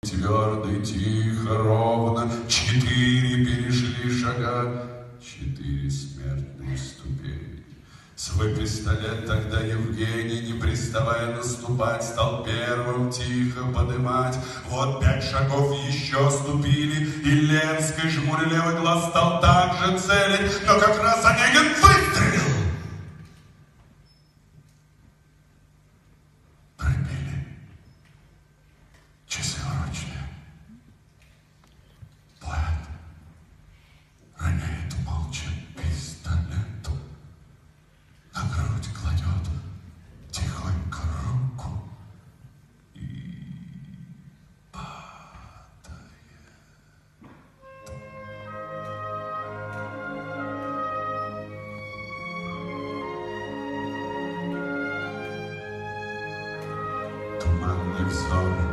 Твердо и тихо, ровно 4 перешли шага, 4 смертные ступени. Свой пистолет тогда Евгений, не приставая наступать, стал первым тихо подымать. Вот 5 шагов еще ступили, и Ленский, жмуря левый глаз, стал так же целить, но как раз Онегин выстрелил. Пробили часы урочные. Поэт роняет молча пистолет, на грудь кладет тихонько руку и падает. Туманный взор